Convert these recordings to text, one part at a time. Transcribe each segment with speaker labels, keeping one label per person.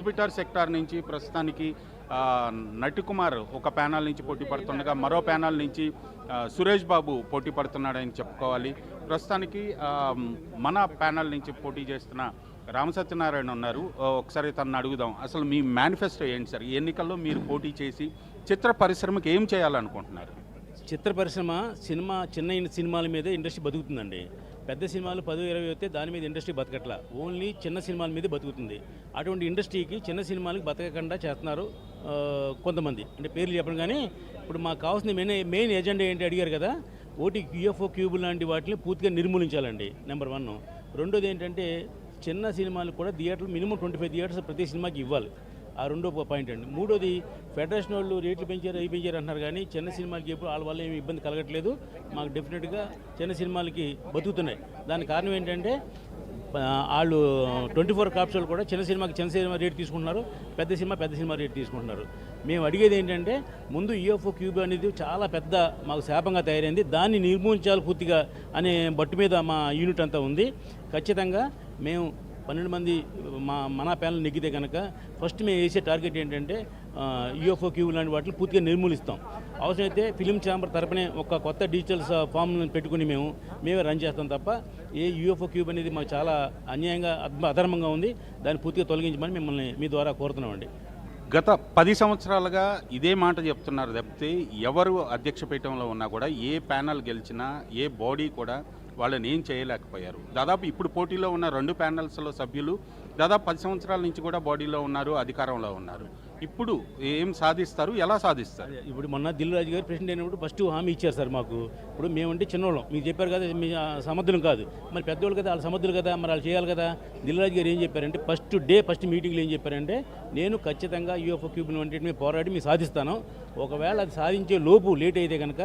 Speaker 1: Hospital sector నుంచి ప్రస్తుతానికి నటికుమార్ ఒక ప్యానల్ నుంచి పోటీ పడుతుండగా మరో ప్యానల్ నుంచి సురేష్ బాబు పోటీ పడుతున్నాడని చెప్పుకోవాలి. ప్రస్తుతానికి మన ప్యానల్ నుంచి పోటీ చేస్తున్న రామసత్యనారాయణ ఉన్నారు. ఒకసారి తనను అడుగుదాం, అసలు మీ మేనిఫెస్టో ఏంటి సార్? ఈ ఎన్నికల్లో మీరు పోటీ చేసి చిత్ర పరిశ్రమకి ఏం చేయాలనుకుంటున్నారు?
Speaker 2: చిత్ర పరిశ్రమ చిన్న సినిమాల మీదే ఇండస్ట్రీ బతుకుతుందండి. పెద్ద సినిమాలు 10-20 వస్తే దాని మీద ఇండస్ట్రీ బతకట్లా, ఓన్లీ చిన్న సినిమాల మీదే బతుకుతుంది. అటువంటి ఇండస్ట్రీకి చిన్న సినిమాలకు బతకకుండా చేస్తున్నారు కొంతమంది. అంటే పేర్లు చెప్పడం కానీ ఇప్పుడు మాకు కావాల్సిన మెయిన్ ఎజెండా ఏంటి అడిగారు కదా, ఓటీ యూఎఫ్ఓ క్యూబ్ లాంటి వాటిని పూర్తిగా నిర్మూలించాలండి నెంబర్ 1. రెండోది ఏంటంటే చిన్న సినిమాలు కూడా థియేటర్లు మినిమం 25 థియేటర్స్ ప్రతి సినిమాకి ఇవ్వాలి. ఆ రెండో పాయింట్ అండి. మూడోది ఫెడరేషన్ వాళ్ళు రేట్లు పెంచారు అంటున్నారు కానీ చిన్న సినిమాలకి ఎప్పుడు వాళ్ళ వల్ల ఏమి ఇబ్బంది కలగట్లేదు. మాకు డెఫినెట్గా చిన్న సినిమాలకి బతుకుతున్నాయి. దానికి కారణం ఏంటంటే వాళ్ళు 24 కాప్స్ కూడా చిన్న సినిమా రేట్ తీసుకుంటున్నారు, పెద్ద సినిమా రేట్ తీసుకుంటున్నారు. మేము అడిగేది ఏంటంటే ముందు యూఎఫ్ఓ క్యూబ్ అనేది చాలా పెద్ద మాకు శాపంగా తయారైంది, దాన్ని నిర్మూలించాలి పూర్తిగా అనే బట్టు మీద మా యూనిట్ అంతా ఉంది. ఖచ్చితంగా మేము 12 మంది మన ప్యానల్ నెగ్గితే కనుక ఫస్ట్ మేము వేసే టార్గెట్ ఏంటంటే యూఎఫ్ఓ క్యూబ్ లాంటి వాటిని పూర్తిగా నిర్మూలిస్తాం. అవసరమైతే ఫిలిం ఛాంబర్ తరపునే ఒక కొత్త డిజిటల్ ఫామ్ పెట్టుకుని మేమే రన్ చేస్తాం తప్ప ఏ యూఎఫ్ఓ క్యూబ్ అనేది మాకు చాలా అన్యాయంగా అధర్మంగా ఉంది, దాన్ని పూర్తిగా తొలగించమని మిమ్మల్ని మీ ద్వారా కోరుతున్నామండి.
Speaker 1: గత 10 సంవత్సరాలుగా ఇదే మాట చెప్తున్నారు తప్పితే ఎవరు అధ్యక్ష పీఠంలో ఉన్నా కూడా ఏ ప్యానల్ గెలిచినా ఏ బాడీ కూడా వాళ్ళని ఏం చేయలేకపోయారు. దాదాపు ఇప్పుడు పోటీలో ఉన్న 2 ప్యానల్స్లో సభ్యులు దాదాపు 10 సంవత్సరాల నుంచి కూడా బాడీలో ఉన్నారు, అధికారంలో ఉన్నారు. ఇప్పుడు ఏం సాధిస్తారు, ఎలా సాధిస్తారు?
Speaker 2: ఇప్పుడు మొన్న దిల్ రాజు గారు ప్రెసిడెంట్ అయినప్పుడు ఫస్ట్ హామీ ఇచ్చారు సార్ మాకు. ఇప్పుడు మేమంటే చిన్నోళ్ళం, మీరు చెప్పారు కదా మీ సమర్థులం కాదు, మరి పెద్దోళ్ళు కదా, వాళ్ళు సమర్థులు కదా, మరి వాళ్ళు చేయాలి కదా. దిల్ రాజు గారు ఏం చెప్పారంటే ఫస్ట్ మీటింగ్లో ఏం చెప్పారంటే నేను ఖచ్చితంగా యూఎఫ్ఓ క్యూబ్ వంటి పోరాడి మీరు సాధిస్తాను. ఒకవేళ అది సాధించే లోపు లేట్ అయితే కనుక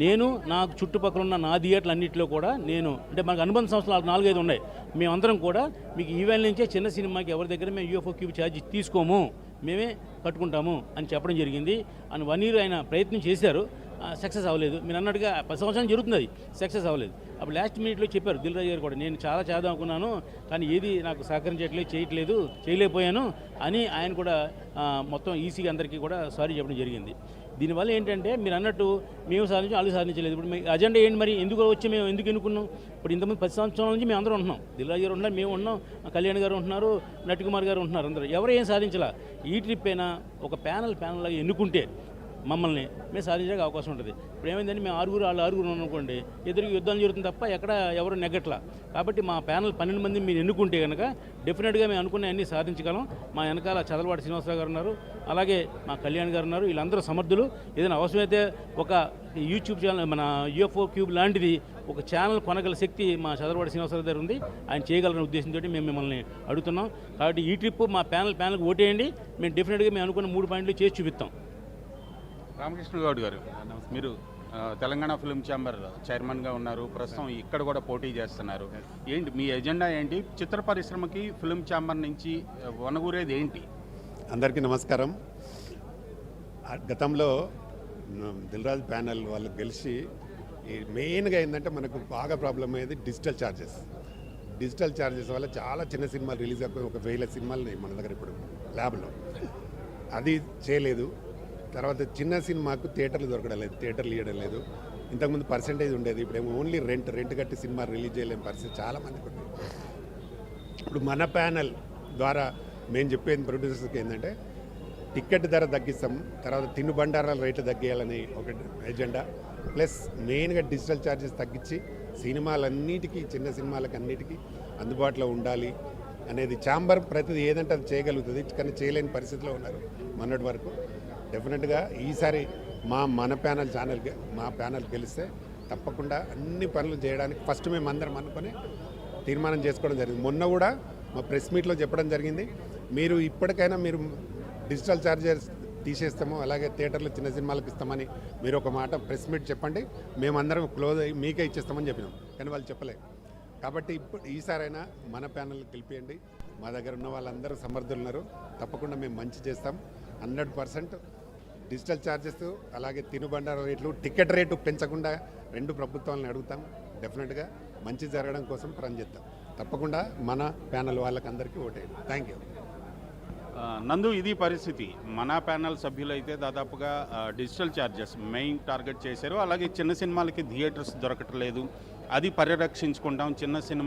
Speaker 2: నేను నాకు చుట్టుపక్కల ఉన్న నా థియేటర్లు అన్నింటిలో కూడా నేను అంటే మనకు అనుబంధ సంస్థలు 4-5 ఉన్నాయి, మేమందరం కూడా మీకు ఈవేళ నుంచే చిన్న సినిమాకి ఎవరి దగ్గర మేము యూఎఫ్ఓ క్యూబ్ ఛార్జ్ తీసుకోము, మేమే కట్టుకుంటాము అని చెప్పడం జరిగింది. అని 1 year ఆయన ప్రయత్నం చేశారు, సక్సెస్ అవ్వలేదు. మీరు అన్నట్టుగా 10 సంవత్సరాలు జరుగుతుంది, సక్సెస్ అవ్వలేదు. అప్పుడు లాస్ట్ మినిట్లో చెప్పారు దిల్ రాజు గారు కూడా, నేను చాలా చేద్దాం అనుకున్నాను కానీ ఏది నాకు చేయలేకపోయాను అని ఆయన కూడా మొత్తం ఈసీగా అందరికీ కూడా సారీ చెప్పడం జరిగింది. దీనివల్ల ఏంటంటే మీరు అన్నట్టు మేము సాధించాం, వాళ్ళు సాధించలేదు. ఇప్పుడు మీ అజెండా ఏంటి మరి, మేము ఎందుకు ఎన్నుకున్నాం? ఇప్పుడు ఇంతమంది 10 సంవత్సరాల నుంచి మేము అందరం ఉంటున్నాం, దిల్ రాజు గారు ఉంటున్నారు, మేము ఉన్నాం, కళ్యాణ్ గారు ఉంటున్నారు, నటికుమార్ గారు ఉంటున్నారు, అందరూ ఎవరు ఏం సాధించాలా. ఈ ట్రిప్ అయినా ఒక ప్యానల్ లాగా ఎన్నుకుంటే మమ్మల్ని మేము సాధించడానికి అవకాశం ఉంటుంది. ఇప్పుడు ఏమైందంటే మేము 6 ఉన్నాం అనుకోండి, ఎదురు యుద్ధాలు జరుగుతుంది తప్ప ఎక్కడ ఎవరు నెగ్గట్లా. కాబట్టి మా ప్యానల్ 12 మంది మీరు ఎన్నుకుంటే కనుక డెఫినెట్గా మేము అనుకునే అన్నీ సాధించగలం. మా వెనకాల చదలవాడి శ్రీనివాసరావు గారు ఉన్నారు, అలాగే మా కళ్యాణ్ గారు ఉన్నారు, వీళ్ళందరూ సమర్థులు. ఏదైనా అవసరమైతే ఒక యూట్యూబ్ ఛానల్ మన యూఎఫ్ఓ క్యూబ్ లాంటిది ఒక ఛానల్ కొనగల శక్తి మా చదలవాడి శ్రీనివాసరావు గారు ఉంది, ఆయన చేయగలరనే ఉద్దేశంతో మేము మిమ్మల్ని అడుగుతున్నాం. కాబట్టి ఈ ట్రిప్ మా ప్యానల్కి ఓటేయండి, మేము డెఫినెట్గా మేము అనుకున్న 3 పాయింట్లు చేసి చూపిస్తాం.
Speaker 1: రామకృష్ణ గౌడ్ గారు, మీరు తెలంగాణ ఫిల్మ్ ఛాంబర్ చైర్మన్గా ఉన్నారు, ప్రస్తుతం ఇక్కడ కూడా పోటీ చేస్తున్నారు. ఏంటి మీ ఎజెండా ఏంటి? చిత్ర పరిశ్రమకి ఫిల్మ్ ఛాంబర్ నుంచి వనగూరేది ఏంటి?
Speaker 3: అందరికీ నమస్కారం. గతంలో దిల్ రాజు ప్యానల్ వాళ్ళు గెలిచి మెయిన్గా ఏంటంటే మనకు బాగా ప్రాబ్లం అయ్యేది డిజిటల్ ఛార్జెస్ వల్ల చాలా చిన్న సినిమాలు రిలీజ్ అయిపోయి 1000 సినిమాలు మన దగ్గర ఇప్పుడు ల్యాబ్లో. అది చేయలేదు. తర్వాత చిన్న సినిమాకు థియేటర్లు దొరకడం లేదు, థియేటర్లు ఇవ్వడం లేదు. ఇంతకుముందు పర్సెంటేజ్ ఉండేది, ఇప్పుడేమో ఓన్లీ రెంట్ కట్టి సినిమా రిలీజ్ చేయలేని పరిస్థితి చాలామందికి ఉంది. ఇప్పుడు మన ప్యానల్ ద్వారా మేము చెప్పేది ప్రొడ్యూసర్స్కి ఏంటంటే టికెట్ ధర తగ్గిస్తాం, తర్వాత తినుబండారాల రేట్లు తగ్గియాలని ఒక ఎజెండా, ప్లస్ మెయిన్గా డిజిటల్ ఛార్జెస్ తగ్గించి సినిమాలన్నిటికీ చిన్న సినిమాలకు అన్నిటికీ అందుబాటులో ఉండాలి అనేది ఛాంబర్ ప్రతిదీ ఏదంటే అది చేయగలుగుతుంది, కానీ చేయలేని పరిస్థితిలో ఉన్నారు మొన్నటి వరకు. డెఫినెట్గా ఈసారి మన ప్యానల్ గెలిస్తే తప్పకుండా అన్ని పనులు చేయడానికి ఫస్ట్ మేము అందరం అనుకొని తీర్మానం చేసుకోవడం జరిగింది. మొన్న కూడా మా ప్రెస్ మీట్లో చెప్పడం జరిగింది, మీరు ఇప్పటికైనా మీరు డిజిటల్ ఛార్జెస్ తీసేస్తాము, అలాగే థియేటర్లో చిన్న సినిమాలకు ఇస్తామని మీరు ఒక మాట ప్రెస్ మీట్ చెప్పండి, మేమందరం క్లోజ్ అయ్యి మీకే ఇచ్చేస్తామని చెప్పినాం, కానీ వాళ్ళు చెప్పలేదు. కాబట్టి ఇప్పుడు ఈసారైనా మన ప్యానల్ గెలిపియండి. మా దగ్గర ఉన్న వాళ్ళందరూ సమర్థులు ఉన్నారు, తప్పకుండా మేము మంచి చేస్తాం. 100% డిజిటల్ ఛార్జెస్ అలాగే తినుబండార రేట్లు టికెట్ రేటు పెంచకుండా 2 ప్రభుత్వాలను అడుగుతాం. డెఫినెట్గా మంచి జరగడం కోసం పనిచేస్తాం. తప్పకుండా మన ప్యానల్ వాళ్ళకి అందరికీ ఓటేయండి. Thank you.
Speaker 1: నందు ఇది పరిస్థితి. మన ప్యానల్ సభ్యులైతే దాదాపుగా డిజిటల్ ఛార్జెస్ మెయిన్ టార్గెట్ చేశారు. అలాగే చిన్న సినిమాలకి థియేటర్స్ దొరకట్లేదు, అది పరిరక్షించుకుంటాం. చిన్న సినిమా